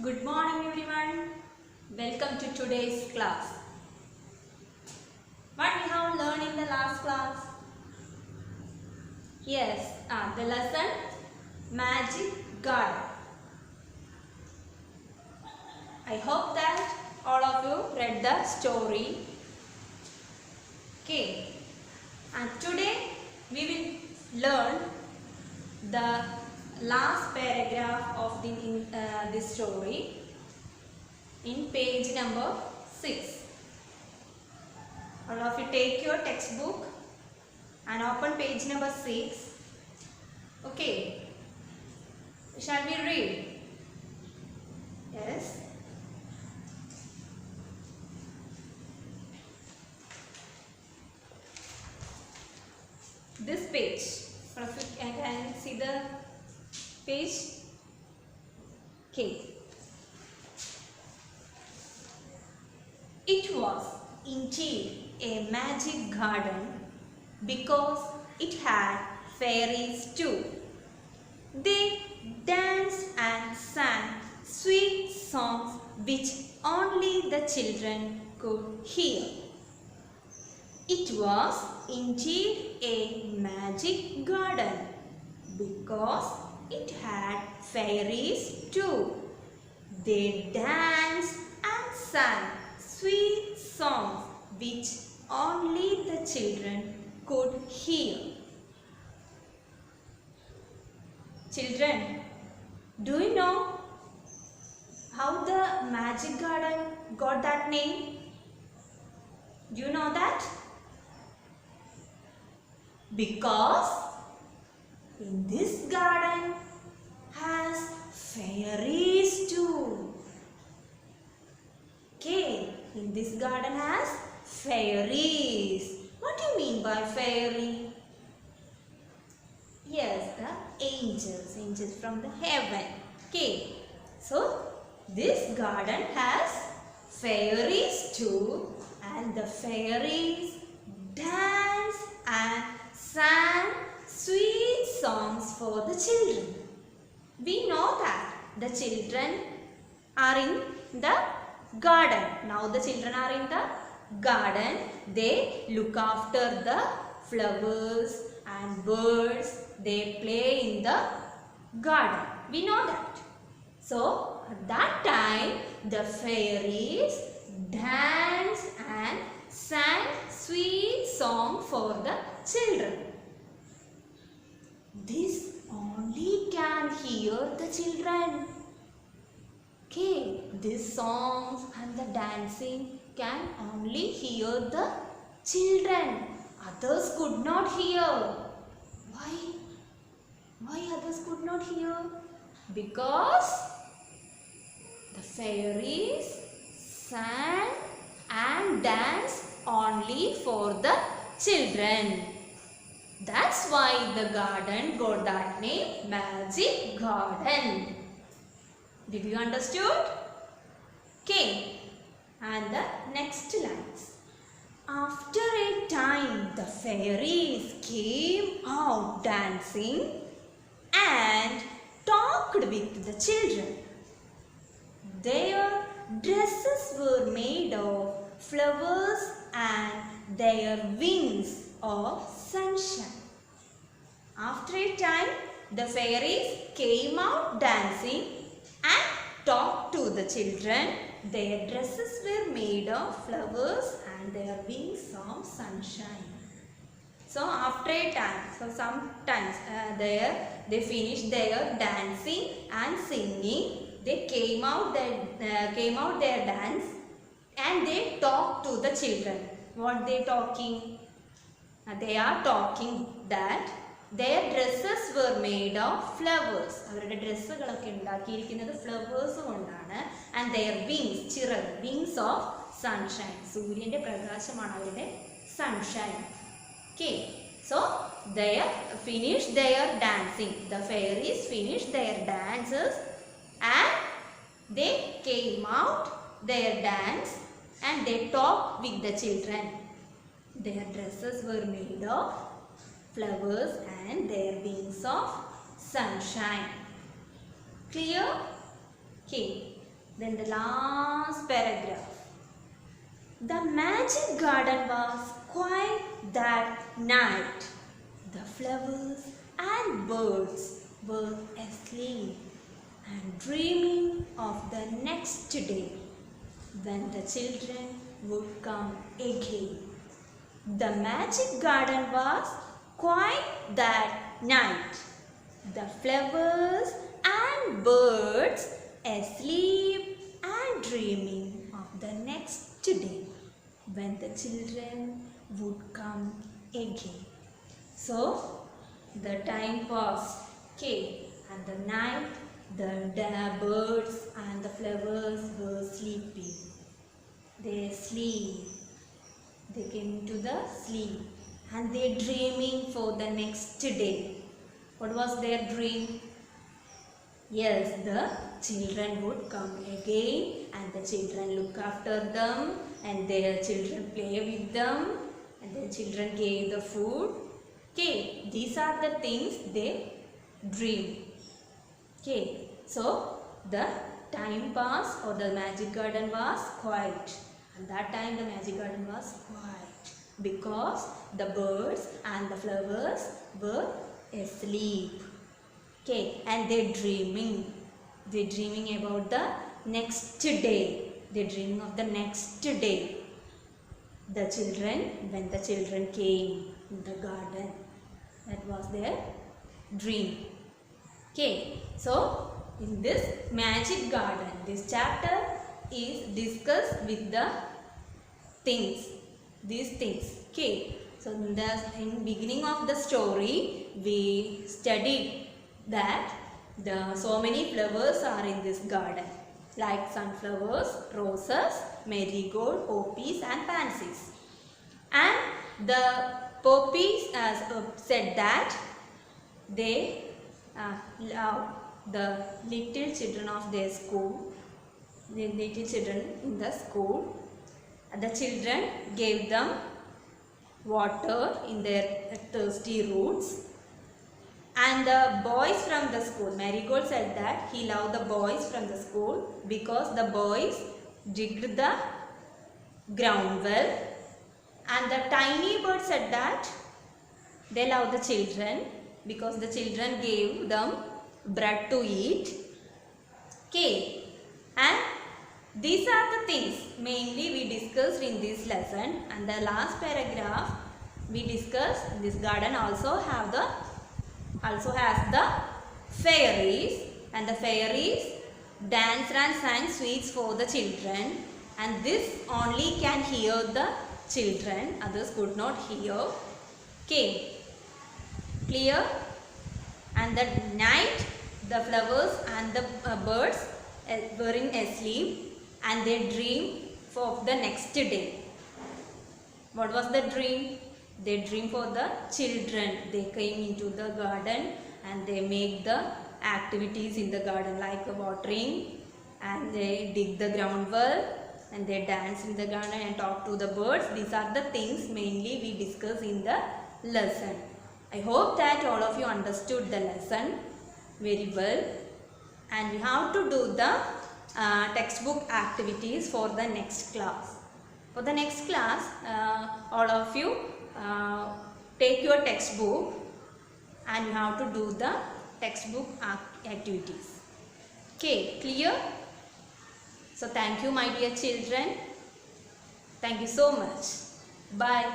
Good morning everyone. Welcome to today's class. What we have learned in the last class? Yes, the lesson Magic Garden. I hope that all of you read the story. Okay. And today we will learn the last paragraph of this story in page number 6. All of you take your textbook and open page number 6. Okay. Shall we read? Yes. This page. All of you can see the page. Okay. It was indeed a magic garden because it had fairies too. They danced and sang sweet songs which only the children could hear. It was indeed a magic garden because it had fairies too. They danced and sang sweet songs which only the children could hear. Children, do you know how the magic garden got that name? Do you know that? Because in this garden has fairies too. Okay, in this garden has fairies. What do you mean by fairy? Yes, the angels from the heaven. Okay, so this garden has fairies too, and the fairies dance and sang sweet songs for the children. We know that the children are in the garden. Now the children are in the garden. They look after the flowers and birds. They play in the garden. We know that. So at that time the fairies danced and sang sweet song for the children. This only can hear the children. Okay, these songs and the dancing can only hear the children. Others could not hear. Why? Why others could not hear? Because the fairies sang and danced only for the children. That's why the garden got that name, Magic Garden. Did you understood? Okay. And the next lines. After a time, the fairies came out dancing and talked with the children. Their dresses were made of flowers and their wings of sunshine. After a time, the fairies came out dancing and talked to the children. Their dresses were made of flowers and their wings of sunshine. So after a time, sometimes they finished their dancing and singing. They came out their dance and they talked to the children. What they talking? They are talking that their dresses were made of flowers. അവരുടെ ഡ്രസ്സുകളൊക്കെ ഉണ്ടാക്കിയിരിക്കുന്നത് flowers കൊണ്ടാണ്. And their wings, ചിറക്, wings of sunshine. സൂര്യന്റെ പ്രകാശമാണ് അവരുടെ sunshine. Okay, so they finished their dancing. The fairies finished their dances and they came out their dance and they talked with the children. Their dresses were made of flowers and their wings of sunshine. Clear? Okay. Then the last paragraph. The magic garden was quiet that night. The flowers and birds were asleep and dreaming of the next day when the children would come again. The magic garden was quiet that night. The flowers and birds asleep and dreaming of the next day when the children would come again. So the time passed, okay, and the night the birds and the flowers were sleeping. They sleep. They came to the sleep and they dreaming for the next day. What was their dream? Yes, the children would come again and the children look after them and their children play with them and their children gave the food. Okay, these are the things they dream. Okay, so the time passed or the magic garden was quiet. And that time the magic garden was quiet because the birds and the flowers were asleep. Okay, and they're dreaming. They're dreaming about the next day. They're dreaming of the next day. The children, when the children came in the garden, that was their dream. Okay, so in this magic garden, this chapter is discussed with the things, these things. Okay, so in the beginning of the story, we studied that so many flowers are in this garden, like sunflowers, roses, marigold, poppies and pansies. And the poppies said that they love the little children of their school, the little children in the school. The children gave them water in their thirsty roots. And the boys from the school, Marigold said that he loved the boys from the school because the boys digged the ground well. And the tiny bird said that they love the children because the children gave them bread to eat. Okay, and these are the things mainly we discussed in this lesson. And the last paragraph we discussed, this garden also has the fairies, and the fairies danced and sang sweets for the children, and this only can hear the children, others could not hear. Okay, clear? And the night the flowers and the birds were in asleep and they dreamed for the next day. What was the dream? They dream for the children. They came into the garden and they make the activities in the garden like watering, and they dig the ground well and they dance in the garden and talk to the birds. These are the things mainly we discuss in the lesson. I hope that all of you understood the lesson very well, and we have to do the textbook activities for the next class. For the next class, all of you take your textbook and you have to do the textbook activities. Okay, clear? So thank you my dear children. Thank you so much. Bye.